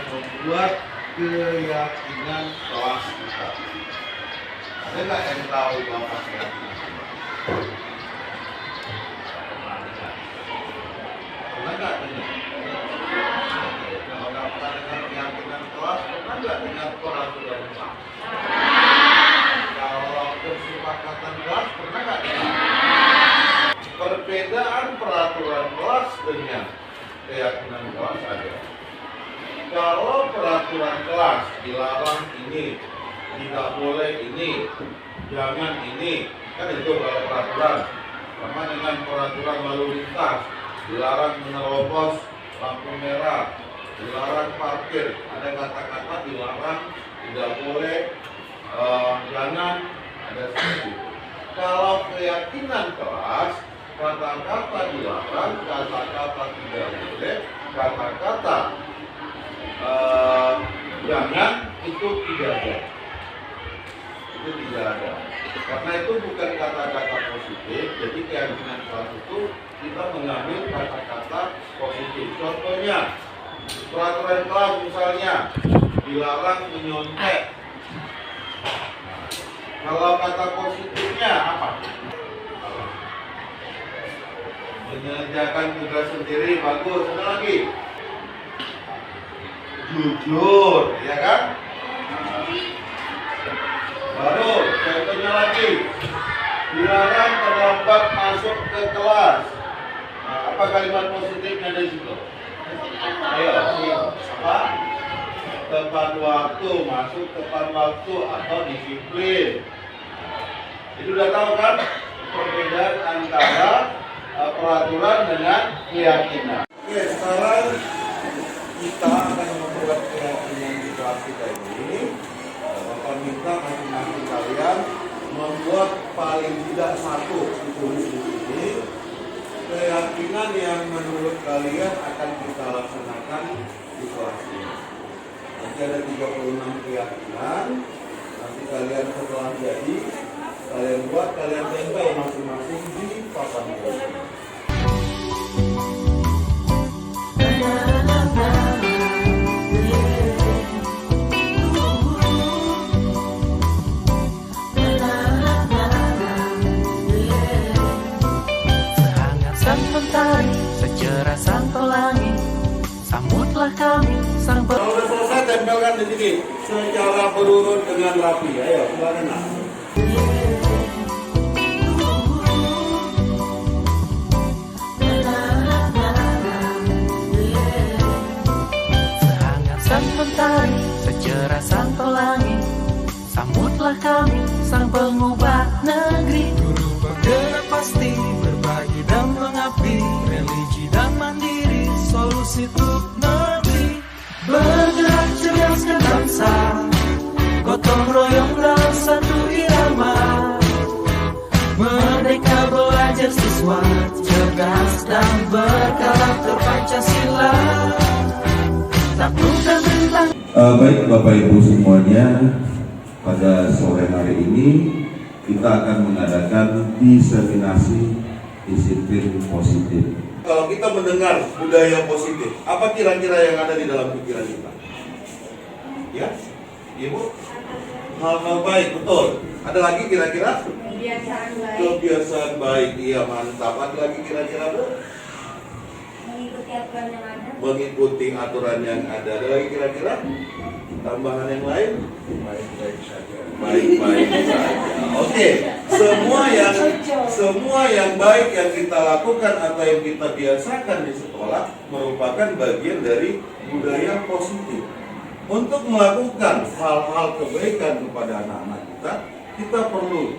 Membuat keyakinan kelas kita. Ada nggak yang tahu apa keyakinan? Pernah nggak dengar? Kalau nggak pernah dengar keyakinan kelas, pernah nggak dengar peraturan kelas? Kalau kesepakatan kelas, pernah nggak dengar? Perbedaan peraturan kelas dengan keyakinan kelas ada. Kalau peraturan kelas dilarang ini, tidak boleh ini, jangan ini, kan itu kalau peraturan. Sama dengan peraturan lalu lintas, dilarang menerobos lampu merah, dilarang parkir, ada kata-kata dilarang, tidak boleh, jangan, ada seperti itu. Kalau keyakinan kelas, kata-kata dilarang, kata-kata tidak boleh, kata-kata jangan, itu tidak ada. Itu tidak ada. Karena itu bukan kata-kata positif. Jadi keyakinan kelas itu kita mengambil kata-kata positif. Contohnya peraturan kelas misalnya dilarang menyontek. Kalau kata positifnya apa? Mengerjakan tugas sendiri bagus. Ada lagi? Jujur, ya kan? Baru contohnya lagi, dilarang terlambat masuk ke kelas. Nah, apa kalimat positifnya dari situ? Ayo, apa? Tepat waktu, masuk tepat waktu atau disiplin. Itu udah tahu kan perbedaan antara peraturan dengan keyakinan. Oke, sekarang kita akan membuat keyakinan di kelas kita ini. Bapak minta masing-masing kalian membuat paling tidak satu, ditulis di sini, keyakinan yang menurut kalian akan kita laksanakan di kelas ini. Nanti ada 36 keyakinan. Nanti kalian setelah jadi, kalian buat, kalian tempel masing-masing di papan tulis. Secerah sang pelangi, sambutlah kami sang Kalau sudah selesai tempelkan di sini secara berurut dengan rapi. Ayo, silakan. sehangat sang mentari, secerah sang pelangi, sambutlah kami sang pengubah negeri. Guru bergerak pasti, berbagi dan mengabdi, religi dan mandiri, solusi untuk negeri. Bergerak cerdaskan bangsa, gotong royong dalam satu irama. Merdeka belajar siswa, cerdas dan berkarakter Pancasila. Taklukkan tentang Baik Bapak Ibu semuanya, pada sore hari ini kita akan mengadakan diseminasi disiplin positif. Kalau kita mendengar budaya positif, apa kira-kira yang ada di dalam pikiran kita? Ya, Ibu? Hal-hal baik, betul. Ada lagi kira-kira? Kebiasaan baik. Kebiasaan baik, iya mantap. Ada lagi kira-kira, Bu? Mengikuti aturan yang ada. Mengikuti aturan yang ada. Ada lagi kira-kira? Tambahan yang lain? Baik-baik saja. Baik-baik saja. Oke, semua yang baik yang kita lakukan atau yang kita biasakan di sekolah merupakan bagian dari budaya positif. Untuk melakukan hal-hal kebaikan kepada anak-anak kita perlu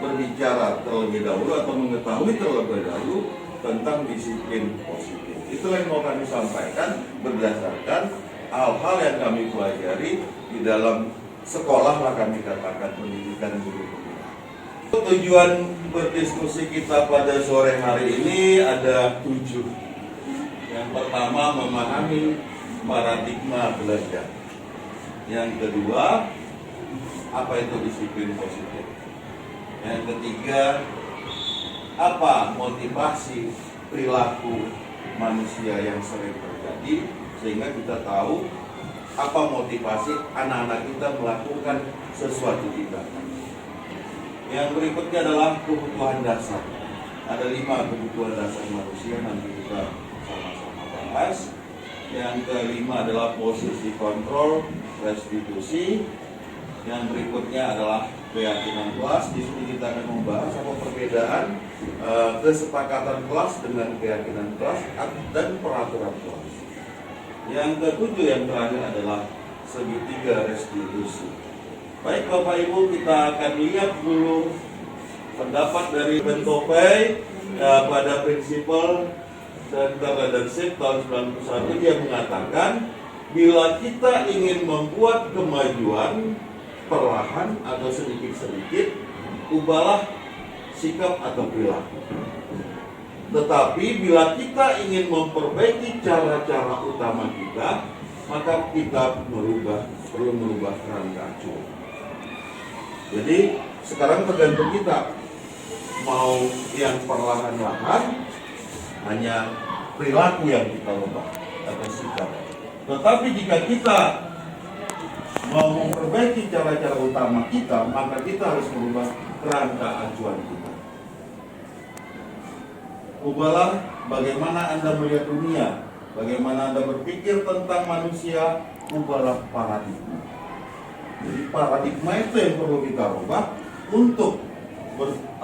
berbicara terlebih dahulu atau mengetahui terlebih dahulu tentang disiplin positif. Itulah yang mau kami sampaikan berdasarkan hal-hal yang kami pelajari di dalam sekolah lah kami katakan pendidikan guru. Tujuan berdiskusi kita pada sore hari ini ada 7. Yang pertama, memahami paradigma belajar. Yang kedua, apa itu disiplin positif. Yang ketiga, apa motivasi perilaku manusia yang sering terjadi, sehingga kita tahu apa motivasi anak-anak kita melakukan sesuatu tindakan. Yang berikutnya adalah kebutuhan dasar. Ada 5 kebutuhan dasar manusia, nanti kita sama-sama bahas. Yang kelima adalah posisi kontrol, restitusi. Yang berikutnya adalah keyakinan kelas. Di sini kita akan membahas apa perbedaan kesepakatan kelas dengan keyakinan kelas dan peraturan kelas. Yang ketujuh yang terakhir adalah segitiga restitusi. Baik Bapak Ibu, kita akan lihat dulu pendapat dari Bentopey pada prinsipal Center Leadership tahun 91. Dia mengatakan, bila kita ingin membuat kemajuan perlahan atau sedikit-sedikit, ubahlah sikap atau perilaku. Tetapi bila kita ingin memperbaiki cara-cara utama kita, maka kita perlu merubah kerangka acuan. Jadi sekarang tergantung kita mau yang perlahan-lahan, hanya perilaku yang kita ubah atau sikap. Tetapi jika kita mau memperbaiki cara-cara utama kita, maka kita harus merubah kerangka acuan kita. Ubahlah bagaimana Anda melihat dunia, bagaimana Anda berpikir tentang manusia, ubahlah paradigma. Jadi paradigma itu yang perlu kita ubah untuk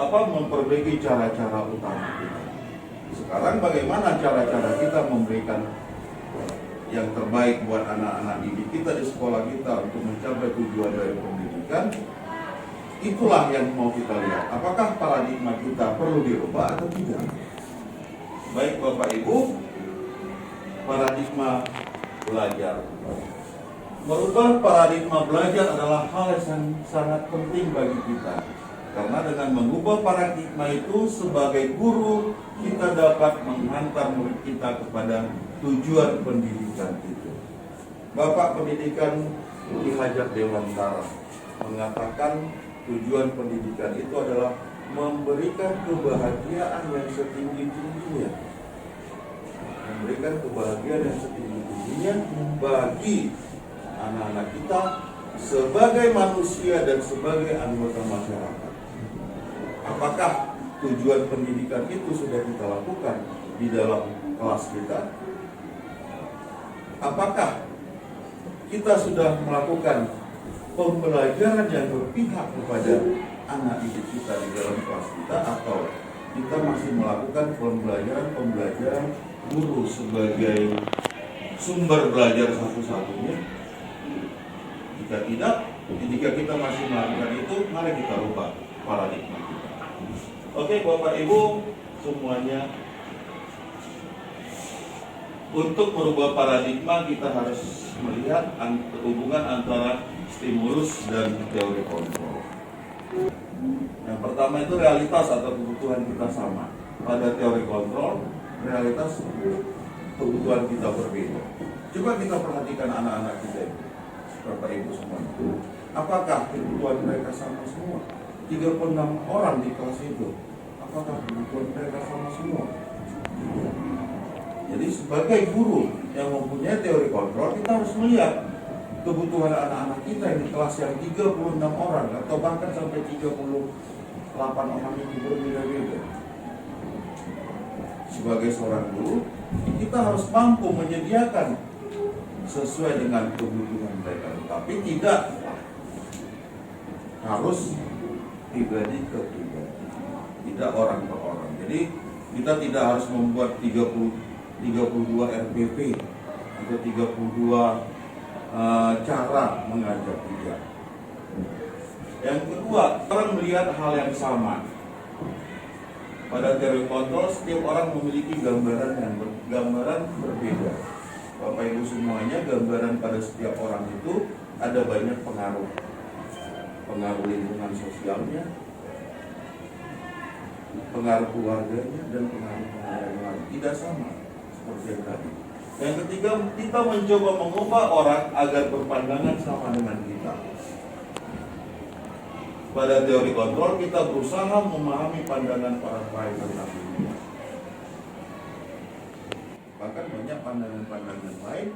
memperbaiki cara-cara utama kita. Sekarang bagaimana cara-cara kita memberikan yang terbaik buat anak-anak didik kita di sekolah kita untuk mencapai tujuan dari pendidikan. Itulah yang mau kita lihat. Apakah paradigma kita perlu dirubah atau tidak? Baik Bapak Ibu, paradigma belajar. Merubah paradigma belajar adalah hal yang sangat penting bagi kita. Karena dengan mengubah paradigma itu, sebagai guru, kita dapat menghantar murid kita kepada tujuan pendidikan itu. Bapak Pendidikan Ki Hajar Dewantara mengatakan tujuan pendidikan itu adalah memberikan kebahagiaan yang setinggi-tingginya. Memberikan kebahagiaan yang setinggi-tingginya bagi anak-anak kita sebagai manusia dan sebagai anggota masyarakat. Apakah tujuan pendidikan itu sudah kita lakukan di dalam kelas kita? Apakah kita sudah melakukan pembelajaran yang berpihak kepada anak didik kita di dalam kelas kita, atau kita masih melakukan pembelajaran guru sebagai sumber belajar satu-satunya? Jika kita masih melakukan itu, mari kita rubah paradigma kita. Oke Bapak Ibu semuanya, untuk merubah paradigma kita harus melihat hubungan antara stimulus dan teori kontrol. Yang pertama itu realitas atau kebutuhan kita sama. Pada teori kontrol, realitas kebutuhan kita berbeda. Coba kita perhatikan anak-anak kita ini, Bapak Ibu semua. Apakah kebutuhan mereka sama semua? 36 orang di kelas itu, apakah kebutuhan mereka sama semua? Jadi sebagai guru yang mempunyai teori kontrol, kita harus melihat kebutuhan anak-anak kita yang di kelas yang 36 orang atau bahkan sampai 38 orang itu berbeda-beda. Sebagai seorang guru, kita harus mampu menyediakan sesuai dengan kebutuhan mereka, tapi tidak harus pribadi ke pribadi, tidak orang per orang. Jadi kita tidak harus membuat 32 RPP atau 32 cara mengajar, tidak. Yang kedua, orang melihat hal yang sama. Pada teori kontrol, setiap orang memiliki gambaran berbeda. Bapak Ibu semuanya, gambaran pada setiap orang itu ada banyak pengaruh. Pengaruh lingkungan sosialnya, pengaruh keluarganya, dan pengaruh yang lain. Tidak sama seperti yang tadi. Yang ketiga, kita mencoba mengubah orang agar berpandangan sama dengan kita. Pada teori kontrol, kita berusaha memahami pandangan orang lain tentang dunia. Bahkan banyak pandangan-pandangan lain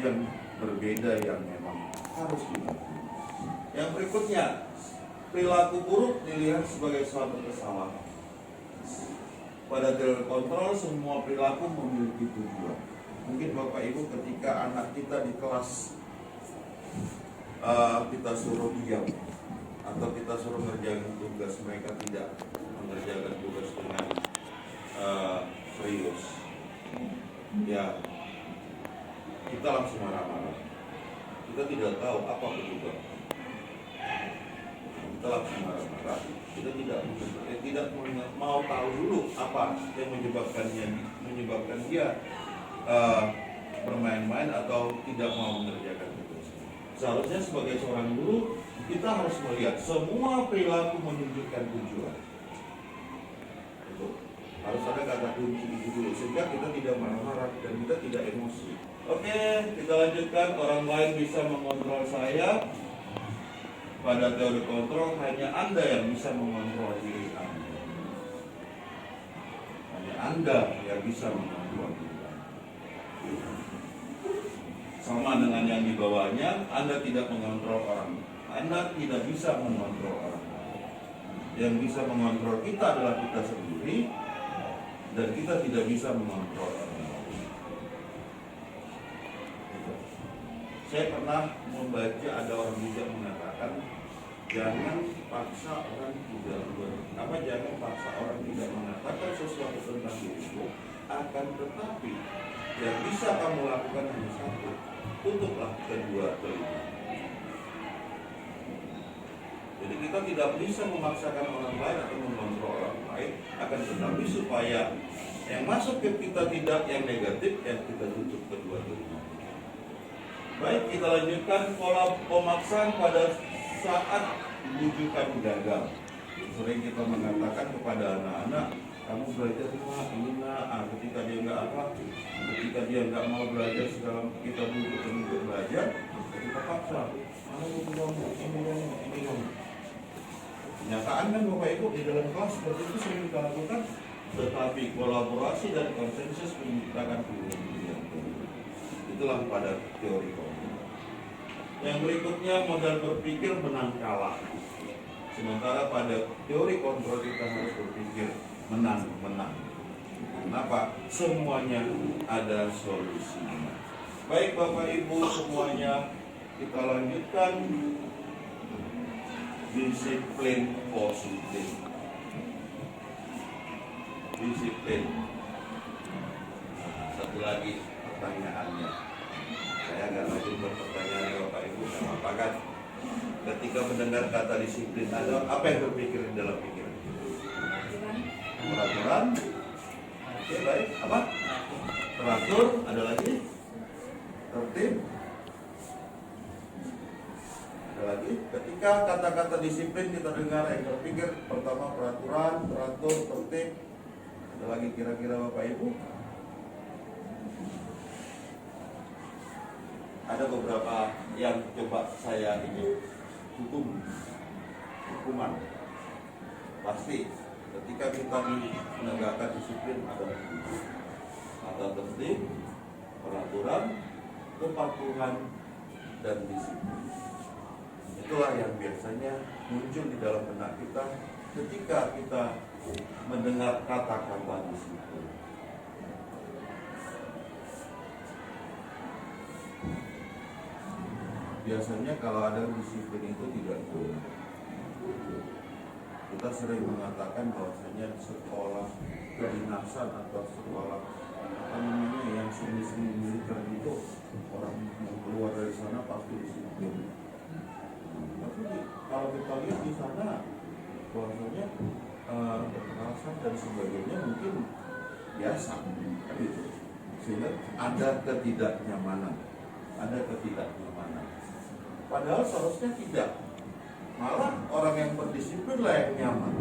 yang berbeda yang memang harus dimengerti. Yang berikutnya, perilaku buruk dilihat sebagai suatu kesalahan. Pada teori kontrol, semua perilaku memiliki tujuan. Mungkin Bapak Ibu ketika anak kita di kelas kita suruh diam atau kita suruh ngerjain tugas, mereka tidak mengerjakan tugas dengan serius, ya kita langsung marah-marah. Kita tidak tahu apa penyebab. Kita langsung marah-marah. Kita tidak mau tahu dulu apa yang menyebabkan dia bermain-main atau tidak mau mengerjakan tugas. Seharusnya sebagai seorang guru kita harus melihat semua perilaku menunjukkan tujuan. Itu harus ada kata kunci itu dulu sehingga kita tidak marah-marah dan kita tidak emosi. Oke, kita lanjutkan. Orang lain bisa mengontrol saya. Pada teori kontrol hanya Anda yang bisa mengontrol diri Anda. Hanya Anda yang bisa mengontrol diri Anda. Sama dengan yang di bawahnya, Anda tidak mengontrol orang. Anda tidak bisa mengontrol orang. Yang bisa mengontrol kita adalah kita sendiri, dan kita tidak bisa mengontrol orang lain. Saya pernah membaca ada orang bijak mengatakan, jangan paksa orang tidak mengatakan sesuatu tentang dirimu, akan tetapi yang bisa kamu lakukan hanya satu, tutuplah kedua telinga. Jadi kita tidak bisa memaksakan orang lain atau mengontrol orang lain, akan tetapi supaya yang masuk ke kita tidak yang negatif, yang kita tutup kedua telinga. Baik, kita lanjutkan pola pemaksaan pada saat bujukan gagal. Sering kita mengatakan kepada anak-anak, kamu belajar ini ketika dia ketika dia nggak mau belajar, segala kita bujuk untuk belajar, kita paksa. Mana buku kamu? Ini kamu. Kenyataan kan Bapak Ibu di dalam kelas seperti itu sering kita lakukan, tetapi kolaborasi dan konsensus menciptakan kemudian. Itulah pada teori kontrol. Yang berikutnya, modal berpikir menang kalah. Sementara pada teori kontrol kita harus berpikir menang. Kenapa? Semuanya ada solusinya. Baik Bapak Ibu semuanya, kita lanjutkan. Disiplin positif. Disiplin. Satu lagi pertanyaannya. Saya agak lanjut pertanyaannya Bapak Ibu, sama apa kan? Ketika mendengar kata disiplin, ada apa yang berpikir di dalam pikiran? Peraturan. Oke, baik. Apa? Teratur. Ada lagi? Tertib. Ada lagi? Ketika kata-kata disiplin kita dengar, yang berpikir pertama peraturan, teratur, tertib. Ada lagi kira-kira Bapak Ibu? Ada beberapa yang coba saya ini hukuman. Pasti ketika kita menegakkan disiplin ada tertib, peraturan, kepatuhan, dan disiplin. Itulah yang biasanya muncul di dalam benak kita ketika kita mendengar kata-kata disiplin. Biasanya kalau ada disiplin itu tidak boleh. Kita sering mengatakan bahwasanya sekolah kedinasan atau sekolah yang seni militer itu orang yang keluar dari sana pasti disiplin. Tapi kalau kita lihat di sana bahwasanya kekerasan dan sebagainya mungkin biasa, kan gitu. Sehingga ada ketidaknyamanan. Padahal seharusnya tidak. Malah orang yang berdisiplin lah yang nyaman.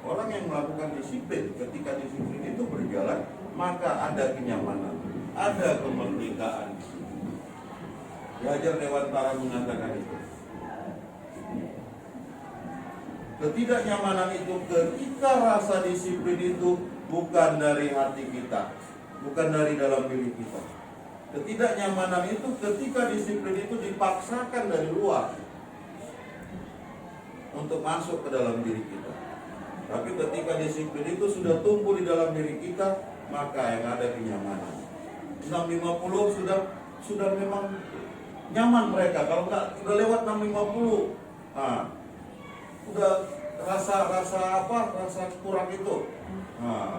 Orang yang melakukan disiplin, ketika disiplin itu berjalan, maka ada kenyamanan, ada kemerdekaan. Diajar Dewantara mengatakan itu. Ketidaknyamanan itu ketika rasa disiplin itu bukan dari hati kita, bukan dari dalam diri kita. Ketidaknyamanan itu ketika disiplin itu dipaksakan dari luar untuk masuk ke dalam diri kita. Tapi ketika disiplin itu sudah tumbuh di dalam diri kita, maka yang ada kenyamanan. 650 sudah memang nyaman mereka. Kalau nggak udah lewat 650, udah rasa kurang itu,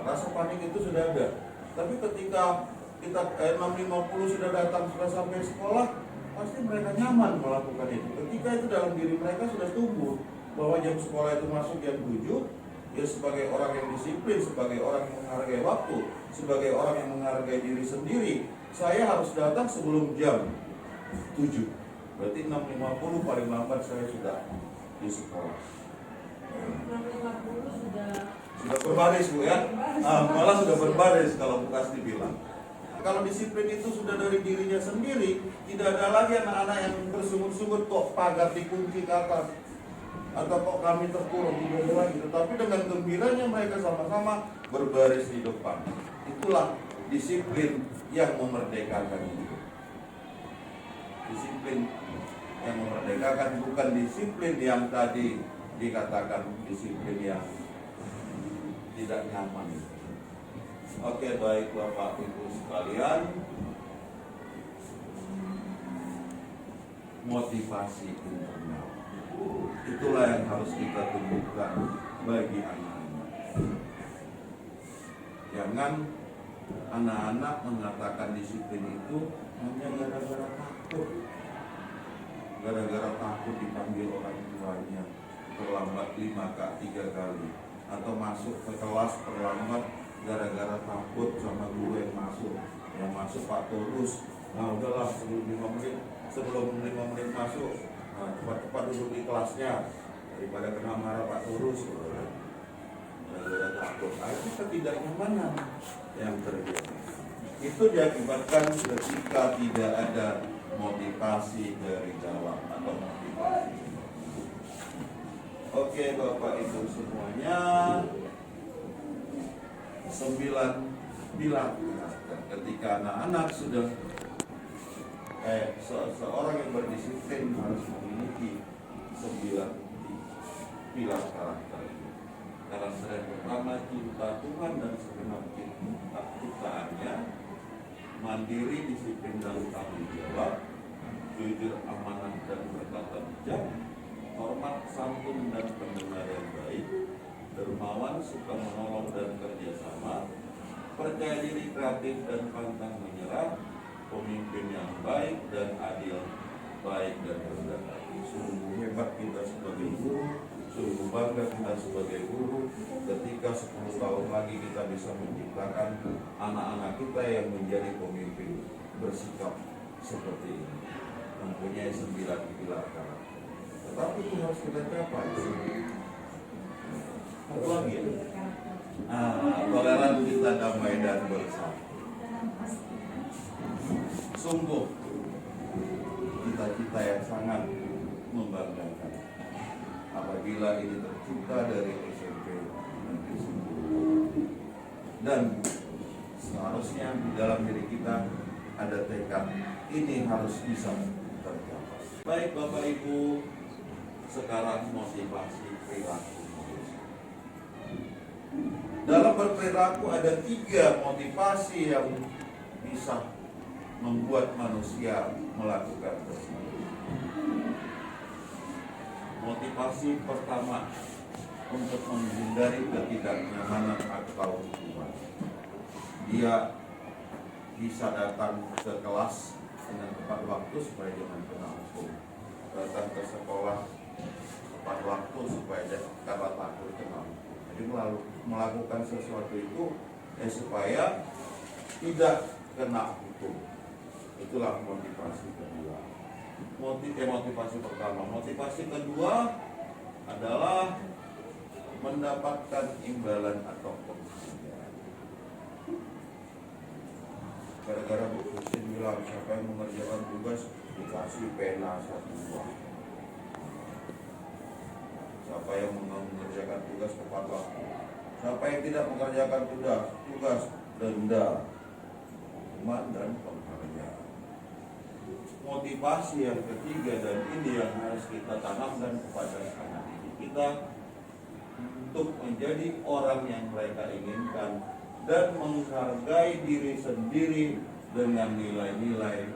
rasa panik itu sudah ada. Tapi ketika kita 650 sudah datang, sudah sampai sekolah, pasti mereka nyaman melakukan itu. Ketika itu dalam diri mereka sudah tumbuh bahwa jam sekolah itu masuk jam 7, ya sebagai orang yang disiplin, sebagai orang yang menghargai waktu, sebagai orang yang menghargai diri sendiri, saya harus datang sebelum jam 7. Berarti 6.50 paling lambat saya sudah di sekolah. 6.50 sudah berbaris Bu ya, malah sudah berbaris kalau Bu Kasti bilang. Kalau disiplin itu sudah dari dirinya sendiri, tidak ada lagi anak-anak yang bersungut-sungut kok pagar dikunci ke atas, atau kok kami terkurung, tidak ada lagi. Tetapi dengan gembiranya mereka sama-sama berbaris di depan. Itulah disiplin yang memerdekakan itu. Disiplin yang memerdekakan, bukan disiplin yang tadi dikatakan disiplin yang tidak nyaman. Oke, baik Bapak Ibu sekalian, motivasi internal itulah yang harus kita tumbuhkan bagi anak-anak. Jangan anak-anak mengatakan disiplin itu hanya gara-gara takut, dipanggil orang tuanya terlambat 3 kali, atau masuk ke kelas terlambat gara-gara takut sama guru yang masuk Pak Turus. Udahlah sebelum 5 menit masuk, cepat-cepat duduk di kelasnya daripada kena marah Pak Turus. Gara-gara takut, itu ketidaknyamanan yang terjadi. Itu diakibatkan ketika tidak ada motivasi dari dalam atau motivasi. Oke Bapak Ibu semuanya, 9 pilar. Ketika anak-anak sudah seorang yang berdisiplin harus memiliki 9 pilar karakter. Karakter yang pertama, cinta Tuhan dan segenap ciptaannya, mandiri, disiplin dan tanggung jawab, jujur, amanah dan berkata bijak, hormat, santun dan pendengar yang baik, dermawan, suka menolong dan kerjasama, percaya diri, kreatif dan pantang menyerah, pemimpin yang baik dan adil, baik dan rendah hati. Sungguh hebat kita sebagai guru, sungguh bangga kita sebagai guru ketika 10 tahun lagi kita bisa menciptakan anak-anak kita yang menjadi pemimpin bersikap seperti ini, mempunyai 9 pilar karakter. Tetapi itu harus kita capai. Satu lagi ya, toleran kita, damai dan bersatu. Sungguh cita-cita yang sangat membanggakan apabila ini tercipta dari SMP Negeri 10. Dan seharusnya di dalam diri kita ada tekad ini harus bisa tercapai. Baik Bapak Ibu, sekarang motivasi perilaku. Dalam berperilaku ada 3 motivasi yang bisa membuat manusia melakukan sesuatu. Motivasi pertama, untuk menghindari ketidaknyamanan atau hukuman. Dia bisa datang ke kelas dengan tepat waktu supaya jangan kena hukum. Datang ke sekolah tepat waktu supaya karena takut kena. Jadi melakukan sesuatu itu supaya tidak kena hukum. Itulah motivasi kedua. Motivasi pertama. Motivasi kedua adalah mendapatkan imbalan atau penghargaan. Gara-gara Bu Christine bilang siapa yang mengerjakan tugas dikasih pena 1 buah. Siapa yang mengerjakan tugas tepat waktu. Siapa yang tidak mengerjakan tugas denda, hukuman dan penghargaan. Motivasi yang ketiga dan ini yang harus kita tanamkan kepada anak didik kita untuk menjadi orang yang mereka inginkan dan menghargai diri sendiri dengan nilai-nilai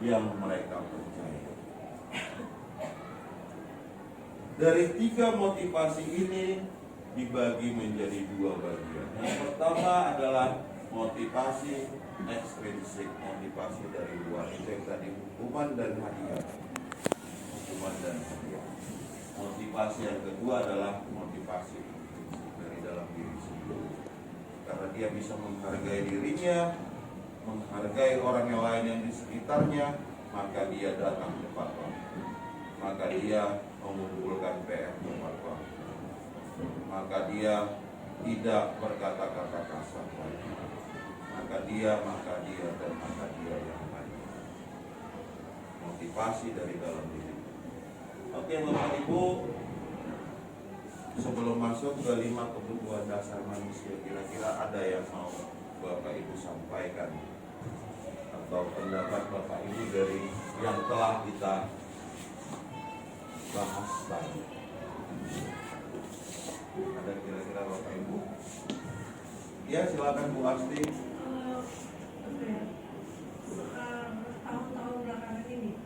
yang mereka percaya. Dari 3 motivasi ini dibagi menjadi 2 bagian. Yang pertama adalah motivasi ekstrinsik, motivasi dari luar. Itu yang tadi hukuman dan hadiah. Hukuman dan hadiah. Motivasi yang kedua adalah motivasi intrinsik dari dalam diri sendiri. Karena dia bisa menghargai dirinya, menghargai orang yang lain yang di sekitarnya, maka dia datang tepat waktu. Maka dia mengumpulkan PR tepat waktu. Maka dia tidak berkata-kata kasar lagi. Maka dia yang lain. Motivasi dari dalam diri. Oke Bapak Ibu, sebelum masuk ke 5 kebutuhan dasar manusia, kira-kira ada yang mau Bapak Ibu sampaikan atau pendapat Bapak Ibu dari yang telah kita bahas tadi? Ada kira-kira Bapak Ibu? Ya, silakan Bu Asti. Tahun-tahun belakangan ini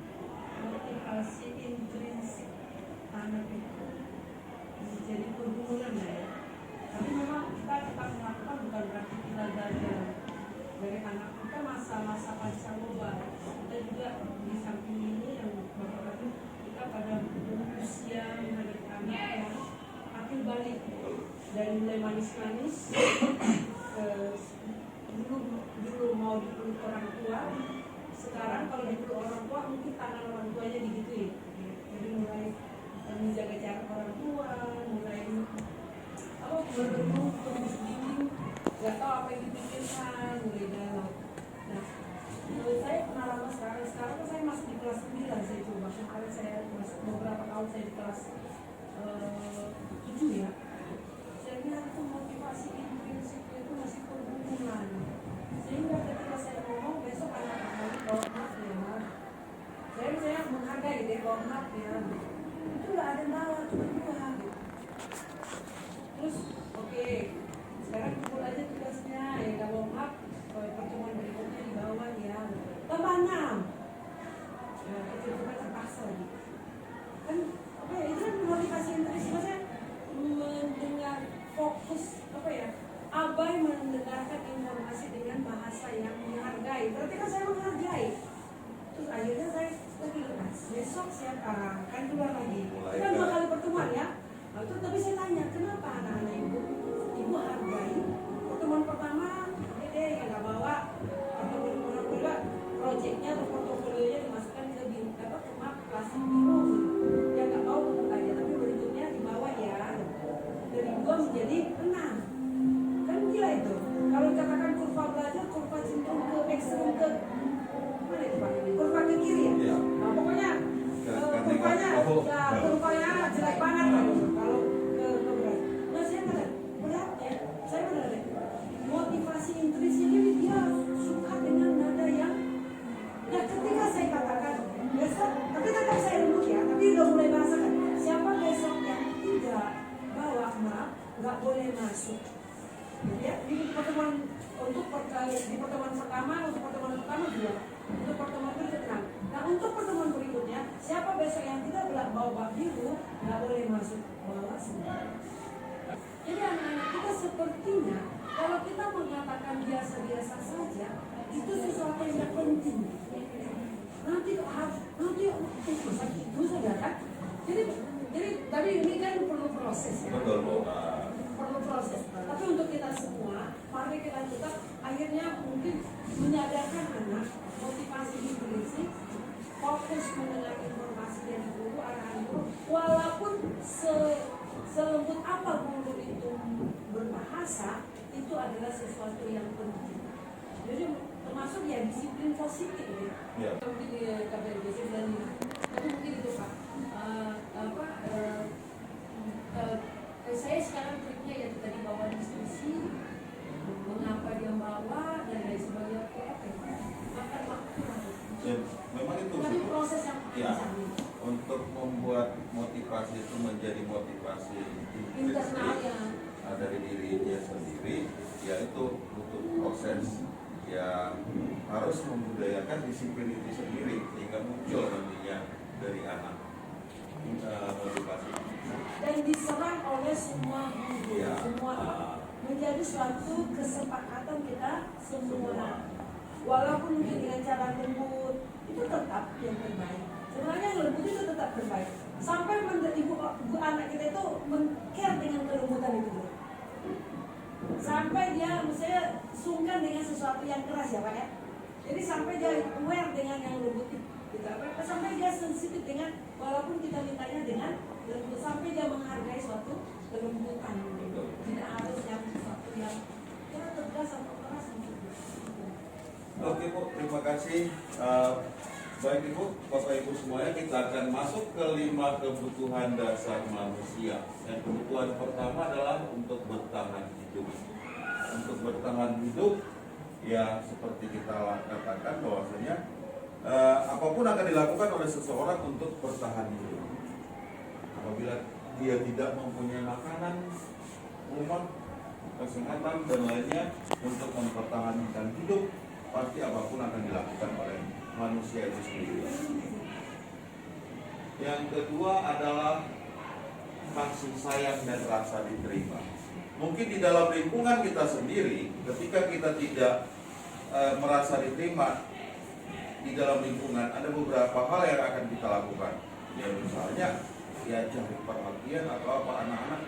motivasi intrinsik anak itu menjadi pergumulan ya. Tapi memang kita tetap melakukan, bukan berarti kita belajar dari anak kita masa-masa pancaroba. Kita juga di samping ini yang Bapak kata kita pada usia menghadapi anak yang akhir balik dari mulai manis-manis dulu mau dipeluk orang tua, sekarang kalau dipeluk orang tua mungkin tangan orang tuanya digituin. Jadi mulai menjaga jarak orang tua, mulai merenung terus dinding, nggak tahu apa yang dipikirkan, mulai galau. Nah, menurut saya pengalaman sekarang kan saya masih di kelas 9, saya coba kemarin saya masuk beberapa tahun saya di kelas 7 ya. Saya lihat itu motivasi intrinsik itu masih pergumulan. Sehingga ketika saya ngomong besok anak-anak bahwa maaf ya, saya menghargai deh bahwa maaf ya, itu nggak ada bawa cuma 2 gitu. Terus oke, sekarang kumpul aja tugasnya ya, nggak bawa maaf, pertemuan berikutnya dibawa ya, tambah 6. Ya itu juga terpaksa gitu. Kan oke, itu kan motivasi intrinsik, maksudnya mendengar fokus abai mendengarkan informasi dengan bahasa yang menghargai. Berarti kan saya menghargai. Terus akhirnya saya besok siapa kan keluar lagi. Itu kan 2 kali pertemuan ya. Nah, itu tapi saya tanya kenapa anak-anak ibu hargai pertemuan pertama yang nggak bawa, pertemuan kedua proyeknya atau portofolionya dimasukkan ke kelas biru yang nggak mau untuk aja, tapi berikutnya dibawa ya dari 2 menjadi 6. Kan gila itu. Kalau katakan kurva belajar, kurva cenderung ke ekstrem ke mana itu Pak? Kurva ke kiri ya? Ya. Nah, pokoknya kurvanya jelek banget kalau ke berat. Nah saya berat ya. Saya benar deh. Motivasi intrinsik ini dia suka dengan nada yang ya ketika saya katakan besok, tapi tetap saya lembut ya, tapi udah mulai bahasakan siapa besok yang tidak bawa maaf nggak boleh masuk. Ya, di pertemuan di pertemuan pertama, untuk pertemuan pertama 2, untuk pertemuan berikutnya. Nah, untuk pertemuan berikutnya, siapa besok yang tidak bawa bak biru nggak boleh masuk, bawa semua. Jadi anak-anak kita sepertinya kalau kita mengatakan biasa-biasa saja, itu sesuatu yang tidak penting. Nanti masa itu saja kan. Jadi Betul, Bu. Perlu proses. Tapi untuk kita semua, mari kita tetap akhirnya mungkin menyadarkan anak, motivasi intrinsik, fokus mendengar informasi dari guru, arahan guru, walaupun selembut apa guru itu berbahasa, itu adalah sesuatu yang penting. Jadi termasuk ya disiplin positif ya. Ya. Mungkin di KBRG 95, tapi mungkin itu Pak. Saya sekarang triknya ya tadi bawa diskusi, mengapa dia bawa dan lain sebagainya. Makan waktu. Ya, memang itu Tapi sih. proses yang Ya. panjang. Untuk membuat motivasi itu menjadi motivasi Internal intrinsik ya. dari dirinya sendiri, yaitu butuh proses yang harus membudayakan disiplin itu sendiri sehingga muncul nantinya dari anak motivasi. Dan diserang oleh semua guru, Ya. semua menjadi suatu kesepakatan kita semua. Walaupun mungkin dengan cara lembut itu tetap yang terbaik. Sebenarnya yang lembut itu tetap terbaik. Sampai ibu anak kita itu men-care dengan kelembutan itu. Sampai dia misalnya sungkan dengan sesuatu yang keras ya Pak ya. Jadi sampai dia aware dengan yang lembut itu. Gitu. Sampai dia sensitif dengan walaupun kita mintanya dengan lembut, sampai dia menghargai suatu kelembutan. Tidak harus yang sesuatu yang tegas atau keras. Oke Bu, terima kasih. Baik Ibu, Bapak Ibu semuanya, kita akan masuk ke 5 kebutuhan dasar manusia. Yang kebutuhan pertama adalah untuk bertahan hidup. Untuk bertahan hidup, ya seperti kita katakan bahwasanya apapun akan dilakukan oleh seseorang untuk bertahan hidup. Apabila dia tidak mempunyai makanan, rumah, kesehatan dan lainnya untuk mempertahankan hidup, pasti apapun akan dilakukan oleh manusia itu sendiri. Yang kedua adalah kasih sayang dan rasa diterima. Mungkin di dalam lingkungan kita sendiri, ketika kita tidak merasa diterima di dalam lingkungan, ada beberapa hal yang akan kita lakukan. Ya misalnya, ya cari perhatian atau apa anak-anak.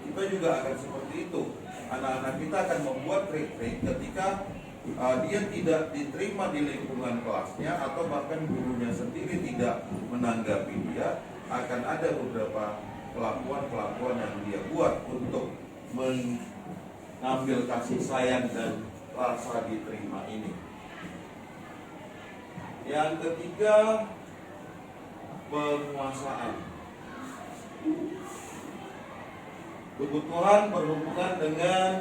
Kita juga akan seperti itu. Anak-anak kita akan membuat trik-trik ketika dia tidak diterima di lingkungan kelasnya atau bahkan gurunya sendiri tidak menanggapi dia, akan ada beberapa kelakuan-kelakuan yang dia buat untuk mengambil kasih sayang dan rasa diterima ini. Yang ketiga, penguasaan. Kebutuhan berhubungan dengan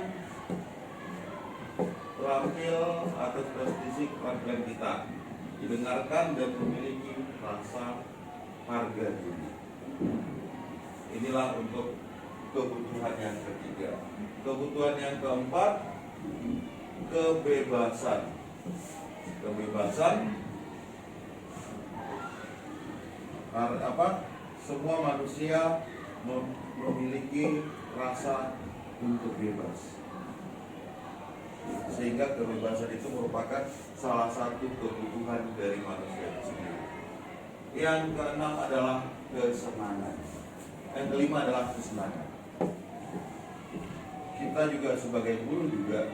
terampil atau prestisi penampilan kita, didengarkan dan memiliki rasa harga diri. Inilah untuk kebutuhan yang ketiga. Kebutuhan yang keempat, kebebasan. Kebebasan semua manusia memiliki rasa untuk bebas. Sehingga kebebasan itu merupakan salah satu kebutuhan dari manusia itu sendiri. Yang keenam adalah kesenangan. Yang kelima adalah kesenangan. Kita juga sebagai guru juga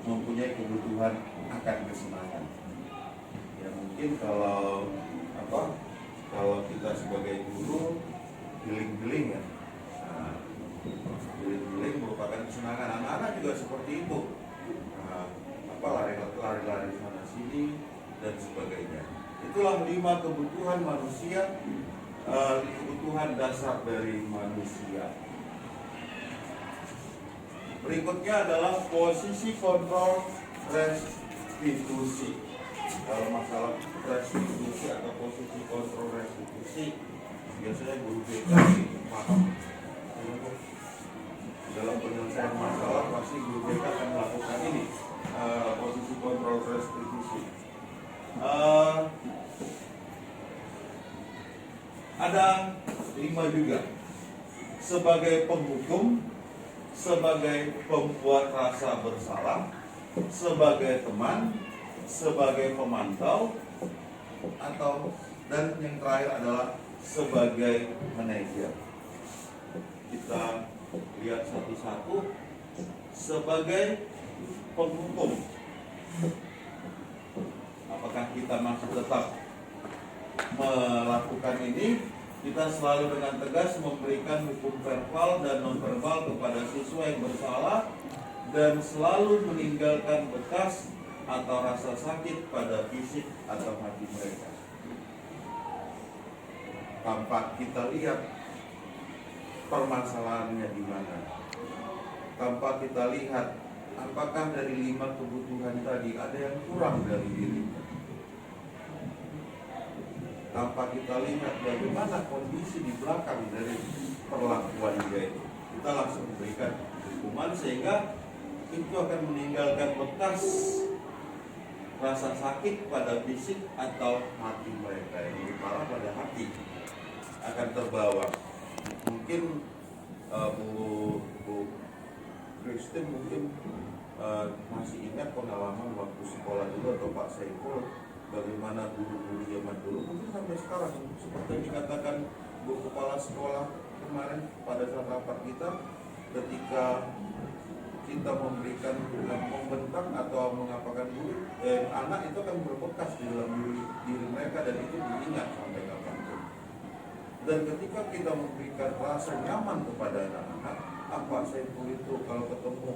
mempunyai kebutuhan akan kesenangan. Ya mungkin kalau kita sebagai guru giling-giling ya. Giling-giling merupakan kesenangan. Anak-anak juga seperti itu. Lari-lari sana sini dan sebagainya. Itulah 5 kebutuhan manusia, kebutuhan dasar dari manusia. Berikutnya adalah posisi kontrol restitusi. Kalau masalah restitusi atau posisi kontrol restitusi, biasanya guru BK paham. Dalam penyelesaian masalah pasti guru BK akan melakukan ini. Posisi kontrol restitusi. Ada 5 juga. Sebagai penghukum, sebagai pembuat rasa bersalah, sebagai teman, sebagai pemantau, dan yang terakhir adalah sebagai manajer. Kita lihat satu-satu sebagai penghukum. Apakah kita masih tetap melakukan ini? Kita selalu dengan tegas memberikan hukum verbal dan non-verbal kepada siswa yang bersalah dan selalu meninggalkan bekas atau rasa sakit pada fisik atau hati mereka. Tanpa kita lihat permasalahannya di mana. Tanpa kita lihat apakah dari 5 kebutuhan tadi ada yang kurang dari dirinya. Tanpa kita lihat bagaimana kondisi di belakang dari perlakuan dia itu, kita langsung memberikan hukuman sehingga itu akan meninggalkan bekas rasa sakit pada fisik atau hati mereka. Yang lebih parah pada hati akan terbawa. Mungkin Bu Kristen mungkin masih ingat pengalaman waktu sekolah dulu, atau Pak Saiful, bagaimana guru-guru zaman dulu, mungkin sampai sekarang seperti yang dikatakan Bu Kepala Sekolah kemarin pada saat rapat kita, ketika kita memberikan membentak atau mengapakan guru, anak itu akan berbekas di dalam diri mereka dan itu diingat sampai kapanpun. Dan ketika kita memberikan rasa nyaman kepada anak-anak, Pak Saiful itu kalau ketemu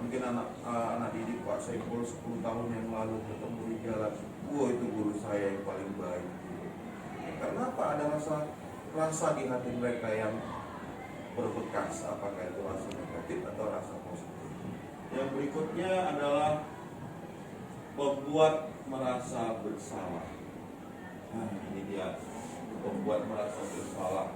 mungkin anak didik Pak Saiful 10 tahun yang lalu ketemu di jalan, wah itu guru saya yang paling baik. Karena apa? Ada rasa di hati mereka yang berbekas, apakah itu rasa negatif atau rasa positif. Yang berikutnya adalah membuat merasa bersalah. Nah, ini dia, membuat merasa bersalah.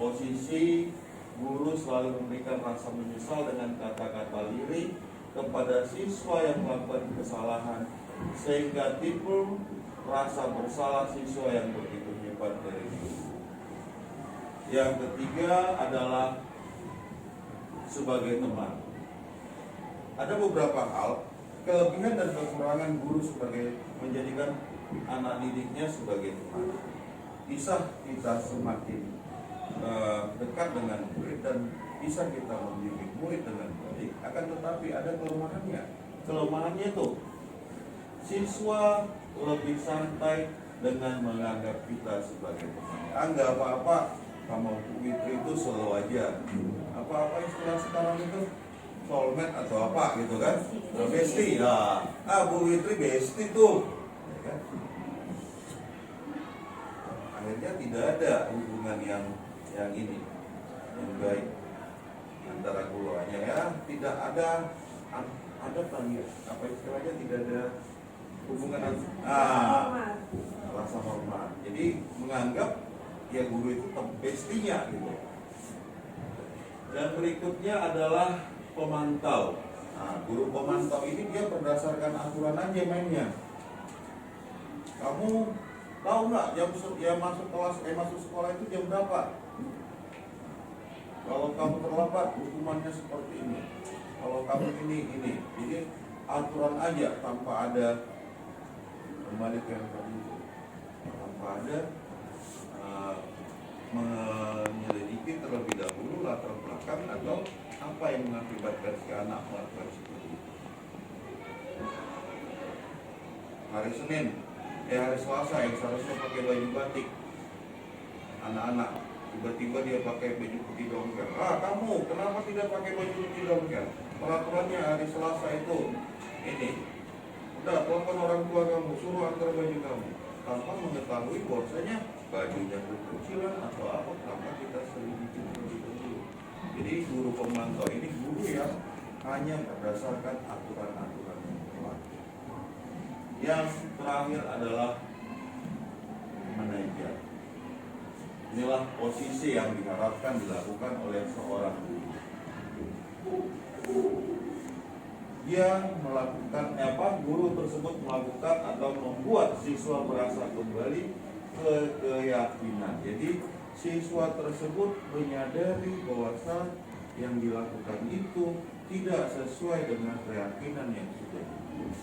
Posisi guru selalu memberikan rasa menyesal dengan kata-kata lirik kepada siswa yang melakukan kesalahan, sehingga timbul rasa bersalah siswa yang begitu hebat dari guru. Yang ketiga adalah sebagai teman. Ada beberapa hal, kelebihan dan kekurangan guru sebagai menjadikan anak didiknya sebagai teman. Bisa kita semakin dekat dengan murid dan bisa kita membimbing murid dengan baik, akan tetapi ada kelemahannya. Kelemahannya itu siswa lebih santai dengan menganggap kita sebagai teman. Enggak apa-apa, sama Bu Witri itu slow aja. Apa-apa istilah sekarang itu soulmate atau apa gitu kan? Bestie ya. Bu Witri bestie tuh. Ya kan? Akhirnya tidak ada hubungan yang ini yang baik antara keduanya, ya. Tidak ada tanya apa istilahnya, tidak ada hubungan rasa hormat. Jadi menganggap ya guru itu bestinya gitu. Dan berikutnya adalah pemantau. Nah, guru pemantau ini dia berdasarkan aturan aja mainnya. Kamu tahu nggak jam masuk kelas masuk sekolah itu jam berapa? Kalau kamu terlambat hukumannya seperti ini. Kalau kamu ini. Jadi aturan aja tanpa ada, kembali ke yang tadi itu, tanpa ada menyelidiki terlebih dahulu latar belakang atau apa yang mengakibatkan si anak melakukan seperti itu. Hari Senin, hari Selasa yang seharusnya pakai baju batik, anak-anak tiba-tiba dia pakai baju putih dongker. Kamu kenapa tidak pakai baju putih dongker? Peraturannya hari Selasa itu ini. Udah, telepon orang tua kamu, suruh antar baju kamu. Tanpa mengetahui bahwasanya bajunya kekecilan atau apa, tanpa kita selidiki terlebih dahulu. Jadi guru pemantau ini guru yang hanya berdasarkan aturan-aturan yang berlaku. Yang terakhir adalah manajer. Inilah posisi yang diharapkan dilakukan oleh seorang guru. Dia melakukan guru tersebut melakukan atau membuat siswa merasa kembali ke keyakinan. Jadi siswa tersebut menyadari bahwa yang dilakukan itu tidak sesuai dengan keyakinan yang sudah dibuat.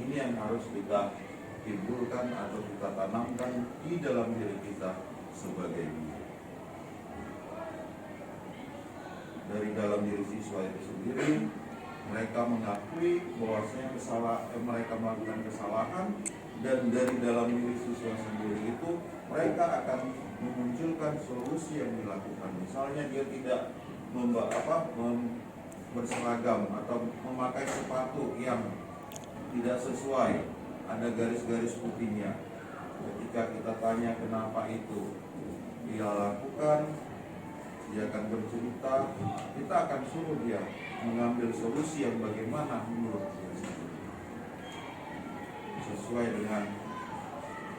Ini yang harus kita timbulkan atau kita tanamkan di dalam diri kita sebagai guru. dari dalam diri siswa itu sendiri. Mereka mengakui bahwasanya mereka melakukan kesalahan, dan dari dalam diri siswa sendiri itu mereka akan memunculkan solusi yang dilakukan. Misalnya dia tidak berseragam atau memakai sepatu yang tidak sesuai, ada garis-garis putihnya. Ketika kita tanya kenapa itu dia lakukan, dia akan bercerita, kita akan suruh dia mengambil solusi yang bagaimana menurut dia sendiri, sesuai dengan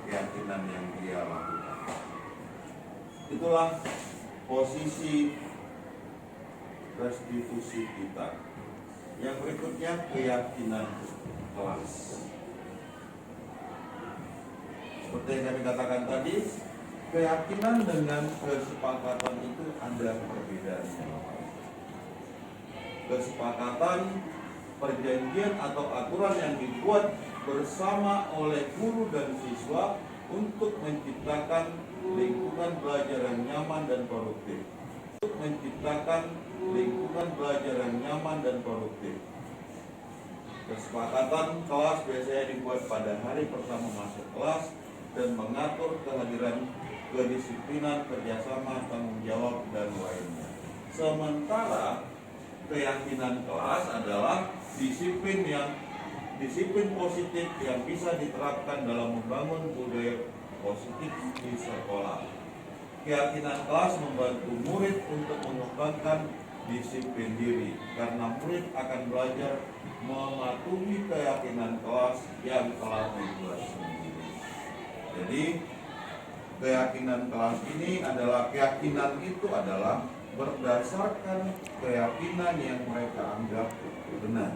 keyakinan yang dia lakukan. Itulah posisi restitusi kita. Yang berikutnya, keyakinan kelas. Seperti yang kami katakan tadi, keyakinan dengan kesepakatan itu ada perbedaannya. Kesepakatan, perjanjian atau aturan yang dibuat bersama oleh guru dan siswa untuk menciptakan lingkungan belajar yang nyaman dan produktif. Kesepakatan kelas biasanya dibuat pada hari pertama masuk kelas dan mengatur kehadiran, kedisiplinan, kerjasama, tanggung jawab, dan lainnya. Sementara keyakinan kelas adalah disiplin positif yang bisa diterapkan dalam membangun budaya positif di sekolah. Keyakinan kelas membantu murid untuk mengembangkan disiplin diri, karena murid akan belajar mematuhi keyakinan kelas yang telah dibuat sendiri. Jadi keyakinan kelas ini adalah, keyakinan itu adalah berdasarkan keyakinan yang mereka anggap benar,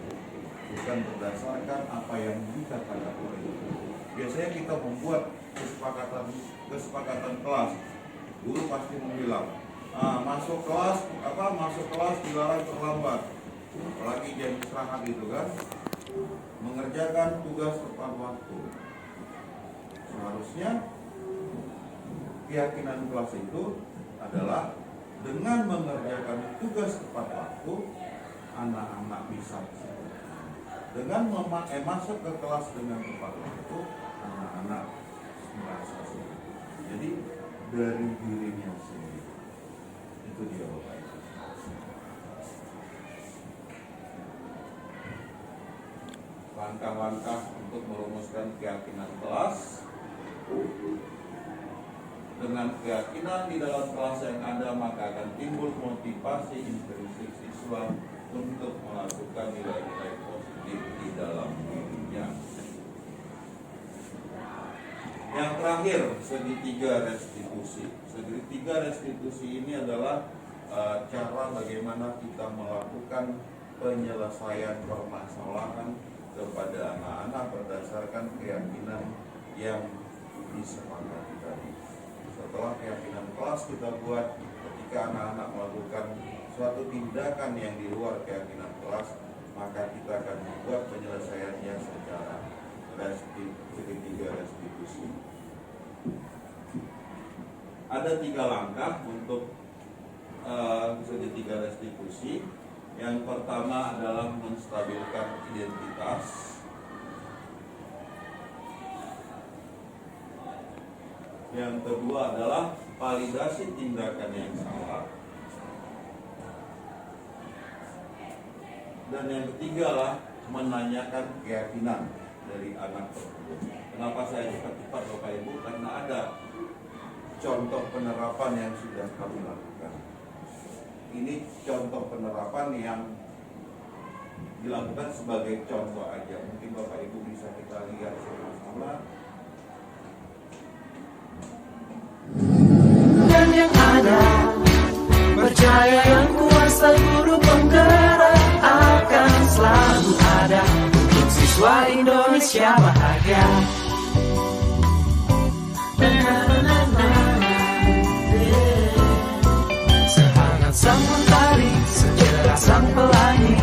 bukan berdasarkan apa yang dikatakan oleh guru. Biasanya kita membuat kesepakatan kelas, guru pasti bilang, masuk kelas dilarang terlambat, apalagi jam istirahat gitu kan, mengerjakan tugas tepat waktu. Seharusnya keyakinan kelas itu adalah dengan mengerjakan tugas tepat waktu, anak-anak bisa. Dengan masuk ke kelas dengan tepat waktu, anak-anak merasa senang. Jadi dari dirinya sendiri. Itu dia Bapak Ibu. Langkah-langkah untuk merumuskan keyakinan kelas. Dengan keyakinan di dalam kelas yang ada, maka akan timbul motivasi intrinsik siswa untuk melakukan nilai-nilai positif di dalam dirinya. Yang terakhir, segitiga restitusi. Segitiga restitusi ini adalah cara bagaimana kita melakukan penyelesaian permasalahan kepada anak-anak berdasarkan keyakinan yang disepakati tadi. Setelah keyakinan kelas kita buat, ketika anak-anak melakukan suatu tindakan yang di luar keyakinan kelas, maka kita akan membuat penyelesaiannya secara segitiga restitusi. Ada 3 langkah untuk segitiga restitusi. Yang pertama adalah menstabilkan identitas. Yang kedua adalah validasi tindakan yang salah. Dan yang ketiga adalah menanyakan keyakinan dari anak tersebut. Kenapa saya cepat-cepat Bapak Ibu? Karena ada contoh penerapan yang sudah kami lakukan. Ini contoh penerapan yang dilakukan sebagai contoh aja. Mungkin Bapak Ibu bisa kita lihat sama-sama. Dan yang ada, percaya yang kuasa guru penggerak akan selalu ada untuk siswa Indonesia bahagia. Sehangat sang mentari, secerah sang pelangi,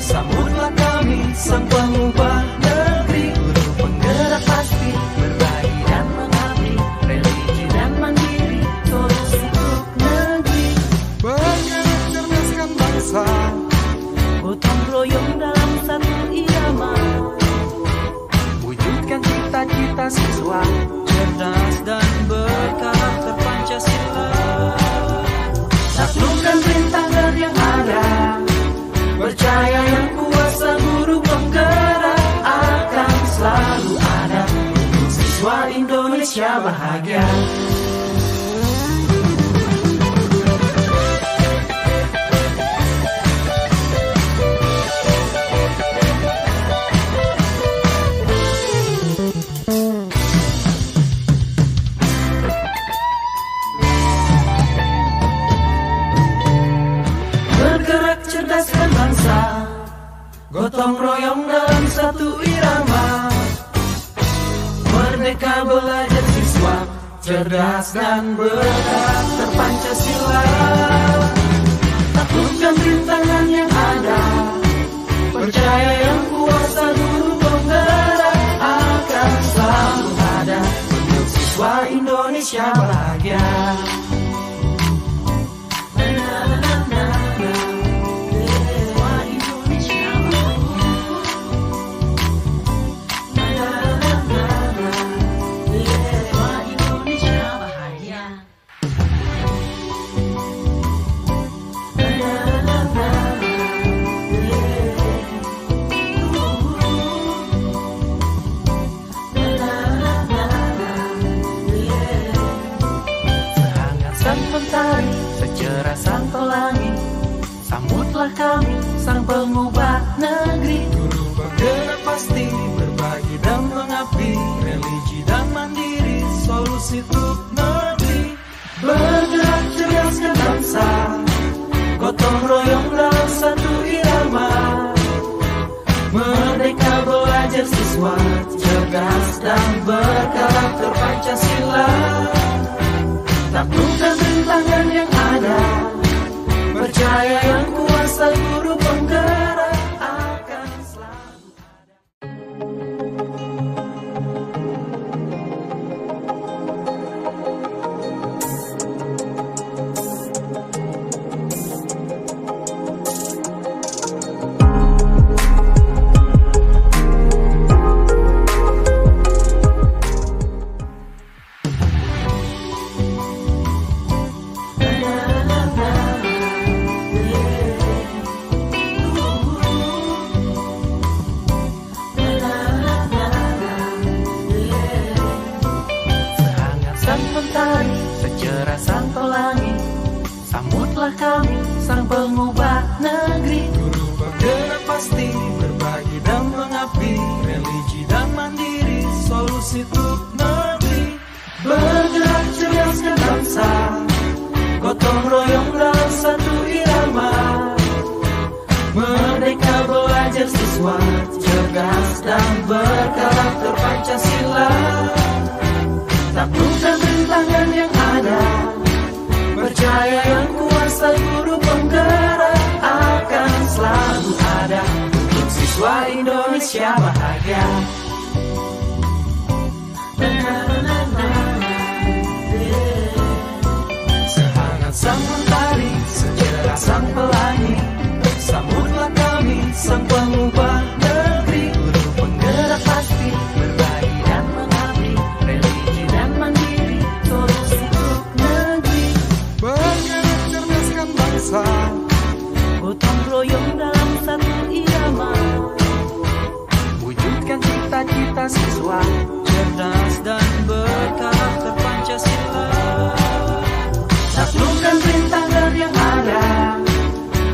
sambutlah kami sang pengubah negeri. Guru penggerak pasti berbagi dan mengabdi, religi dan mandiri, tulus untuk negeri. Bergerak cerdaskan bangsa Indonesia bahagia. Bergerak cerdaskan bangsa, gotong royong dalam satu irama. Merdeka belajar siswa, cerdas dan bergerak terpancasila. Taklukkan rintangan yang ada, percaya yang kuasa guru penggerak akan selalu ada untuk siswa Indonesia bahagia. Secerah sang pelangi, sambutlah kami sang pengubah negeri. Guru bergerak pasti, berbagi dan mengabdi, religi dan mandiri, solusi untuk negeri. Bergerak cerdaskan bangsa, gotong royong dalam satu irama. Merdeka belajar siswa, cerdas dan berkarakter Pancasila. Taklukkan rintangan yang ada, percaya yang kuasa guru penggerak akan selalu ada. Secerah sang pelangi, sambutlah kami sang pengubah negeri. Guru bergerak pasti, berbagi dan mengabdi, religi dan mandiri, solusi untuk negeri. Bergerak cerdaskan bangsa, gotong royong dalam satu irama. Merdeka belajar siswa, cerdas dan berkarakter Pancasila. Taklukkan rintangan yang ada, percaya yang kuasa guru penggerak akan selalu ada untuk siswa Indonesia bahagia. Sehangat sang mentari, secerah sang pelangi, sambutlah kami sang pengubah negeri. Guru penggerak pasti, berbagi dan mengabdi, religi dan mandiri, solusi untuk negeri. Bergerak cerdaskan bangsa, gotong royong dalam satu irama. Wujudkan cita-cita siswa, cerdas dan berkarakter Pancasila. Taklukkan rintangan yang ada,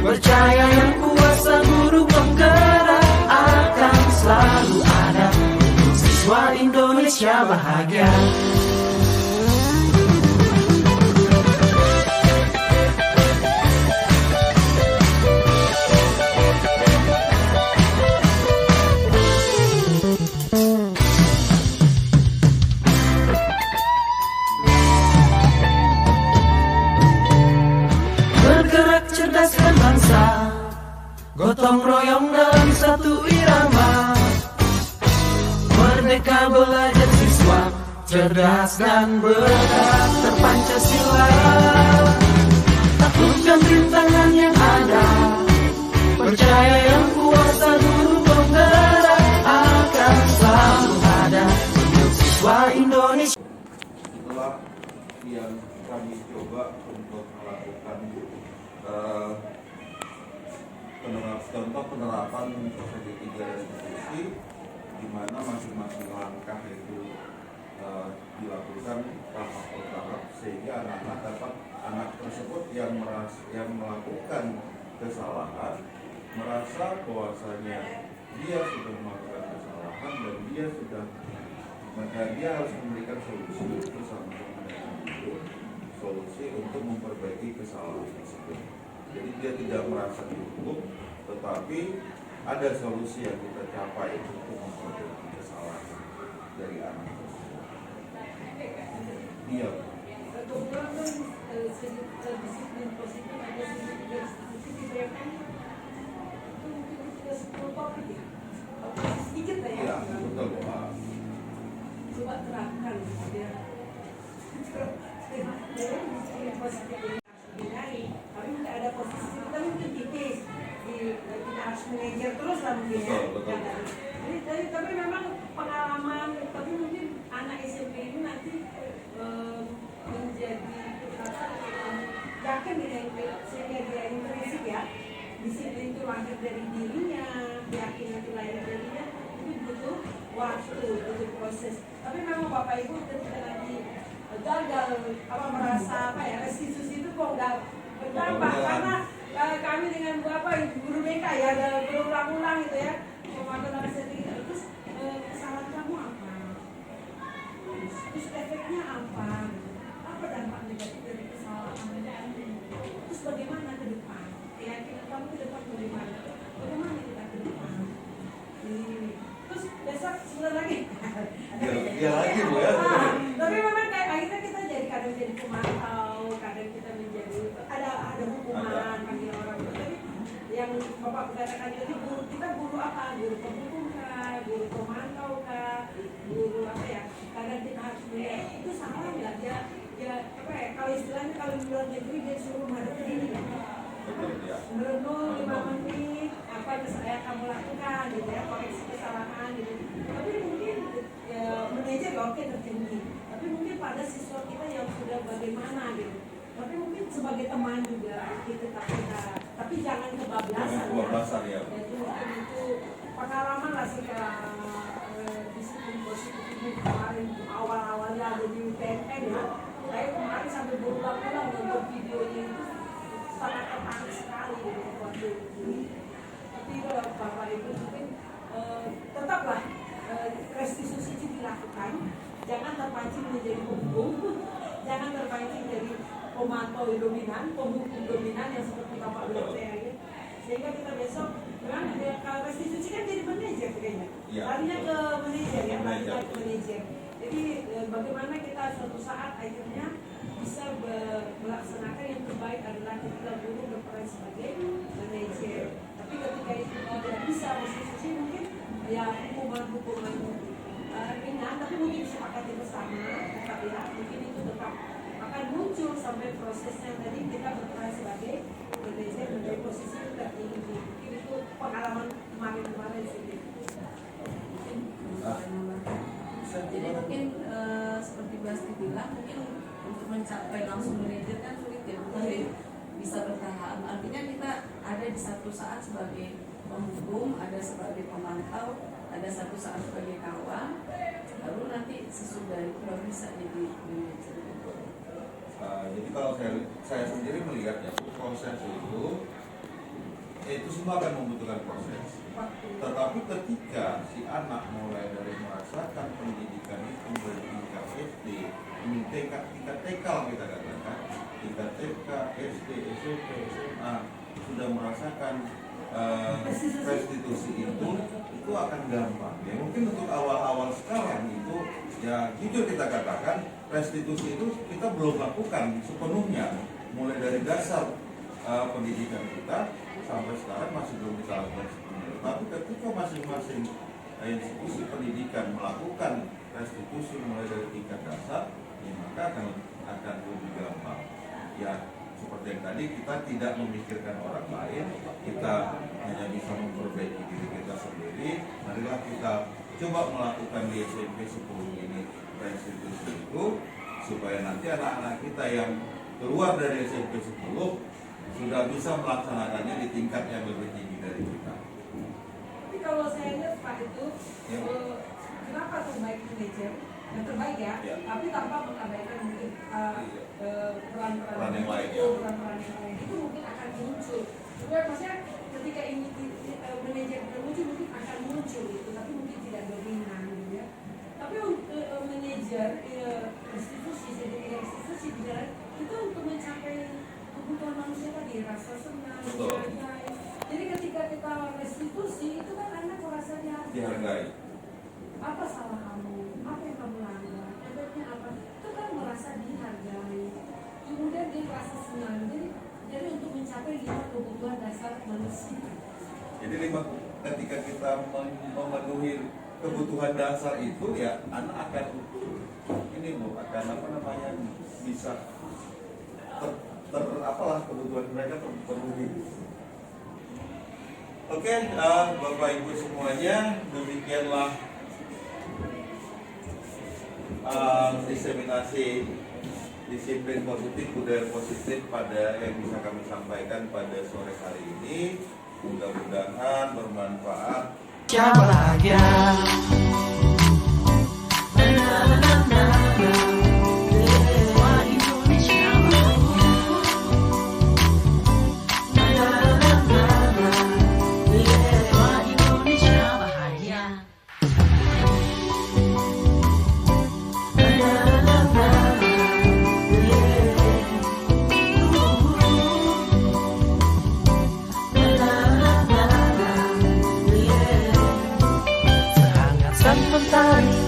percaya yang kuasa guru penggerak akan selalu ada untuk siswa Indonesia bahagia. Bergerak cerdaskan bangsa, gotong royong dalam satu irama. Merdeka belajar siswa, cerdas dan berkarakter Pancasila. Taklukkan rintangan yang ada, percaya yang kuasa guru penggerak akan selalu ada untuk siswa Indonesia. Itulah yang kami coba untuk melakukan contoh penerapan strategi 3 restitusi, di mana masing-masing langkah itu dilakukan tahap per tahap sehingga anak tersebut yang melakukan kesalahan merasa bahwasanya dia sudah melakukan kesalahan dan dia harus memberikan solusi bersama-sama dengan guru, solusi untuk memperbaiki kesalahan tersebut. Jadi dia tidak merasa dihukum, tetapi ada solusi yang kita capai untuk memperbaiki kesalahan dari anak tersebut. Iya. Kebetulan kan disiplin positif ada disiplin diberikan itu mungkin sudah 10 tahun aja. Sedikit lah ya. Iya, betul Pak. Coba terapkan ya. Jadi disiplin positif ini harus dihindari. Tapi mungkin ada posisi kita mungkin tipis. Kita harus manajer terus lah mungkin ya. Betul. Tapi memang pengalaman, tapi mungkin anak SMP ini nanti menjadi yakin dengan sehingga dia intrinsik ya, disiplin itu lahir dari dirinya, keyakinan itu lahir dari dirinya, itu butuh waktu, butuh proses. Tapi memang Bapak Ibu ketika nanti gagal merasa restitusi itu kok nggak bertambah karena kami dengan guru BK ya berulang-ulang gitu ya memakai sertifikat. Terus kesalahan kamu apa? Terus efeknya apa? Apa dampak negatif dari kesalahan? Terus bagaimana ke depan? Keyakinan kamu ke depan bagaimana? Bagaimana kita ke depan? Terus besok sebentar lagi. Dia lagi Bu ya. Tapi memang kayak akhirnya kita kadang jadi pemantau, kadang kita menjadi ada hukuman bagi orang. Tapi yang Bapak katakan tadi kita guru apa? Guru penghukum kah? Guru pemantau kah? Guru apa ya? Kadang kita harus melihat itu salah nggak dia kalau istilahnya kalau di luar negeri dia suruh menghadapi ini kan? Merenung 5 menit apa yang saya kamu lakukan gitu ya, koreksi kesalahan gitu. Tapi mungkin ya manajer oke tertinggi. Tapi mungkin pada siswa kita yang sudah bagaimana gitu. Tapi mungkin sebagai teman juga tapi jangan kebablasan ya. Jadi mungkin itu pengalaman lah sih disiplin positif ini kemarin awal-awalnya ada di UTN ya. Saya kemarin sampai berulang-ulang nonton videonya itu sangat tertarik sekali gitu waktu itu. Tapi Bapak Ibu mungkin tetaplah restitusi itu dilakukan. Jangan terpancing menjadi penghukum, jangan terpancing jadi pemantau dominan, penghukum dominan yang seperti Bapak bilang saya ini. Sehingga kita besok memang kalau restitusi kan jadi manajer kayaknya. Larinya ke manajer ya, larinya ke manajer. Jadi bagaimana kita suatu saat akhirnya bisa melaksanakan yang terbaik adalah kita guru berperan sebagai manajer. Tapi ketika itu tidak bisa restitusi mungkin ya hukuman ringan, tapi mungkin disepakati bersama, tetap ya, mungkin itu tetap akan muncul sampai prosesnya tadi kita berperan sebagai manajer menjadi posisi itu tertinggi. Mungkin itu pengalaman kemarin sih. Jadi mungkin seperti Basti bilang, mungkin untuk mencapai langsung manajer kan sulit ya, mungkin bisa bertahan. Artinya kita ada di satu saat sebagai penghukum, ada sebagai pemantau, ada satu saat sebagai kawan, lalu nanti sesudah itu baru bisa jadi manajer. Jadi kalau saya sendiri melihat ya proses itu semua akan membutuhkan proses. Tetapi ketika si anak mulai dari merasakan pendidikan itu dari tingkat SD, tingkat TK kita katakan, tingkat TK, SD, SMP, SMA sudah merasakan restitusi itu akan gampang. Ya mungkin untuk awal-awal sekarang itu ya jujur kita katakan restitusi itu kita belum lakukan sepenuhnya, mulai dari dasar pendidikan kita sampai sekarang masih belum kita lakukan sepenuhnya. Tapi ketika masing-masing institusi pendidikan melakukan restitusi mulai dari tingkat dasar, ya maka akan lebih gampang. Ya seperti yang tadi kita tidak memikirkan orang lain, kita hanya bisa memperbaiki diri kita sendiri. Marilah kita coba melakukan di SMP 10 ini restitusi itu, supaya nanti anak-anak kita yang keluar dari SMP 10 sudah bisa melaksanakannya di tingkat yang lebih tinggi dari kita. Tapi kalau saya lihat Pak itu, kenapa tuh sebaik manajer yang terbaik ya, Ya. tapi tanpa mengabaikan mungkin peran-peran Peran yang lain, ya. peran-peran yang lain itu mungkin akan muncul. Juga maksudnya ketika ini manajer muncul mungkin akan muncul gitu, tapi mungkin tidak dominan gitu ya. Tapi untuk manajer institusi di jalan itu untuk mencapai kebutuhan manusia tadi, rasa senang, Betul. dihargai. Jadi ketika kita restitusi itu kan anak merasa Dihargai. apa salah kamu, apa yang kamu langgar, efeknya apa, itu kan merasa dihargai, kemudian dia merasa senang. Jadi untuk mencapai 5 kebutuhan dasar manusia. Jadi ketika kita memenuhi kebutuhan dasar itu ya anak akan bisa apalah kebutuhan mereka terpenuhi. Oke, Bapak Ibu semuanya, demikianlah diseminasi disiplin positif, budaya positif pada yang bisa kami sampaikan pada sore hari ini. Mudah-mudahan bermanfaat. Bahagia.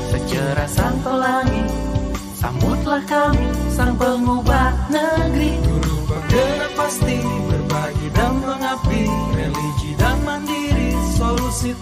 Secerah sang pelangi, sambutlah kami sang pengubah negeri. Guru bergerak pasti berbagi dan mengabdi, religi dan mandiri, solusi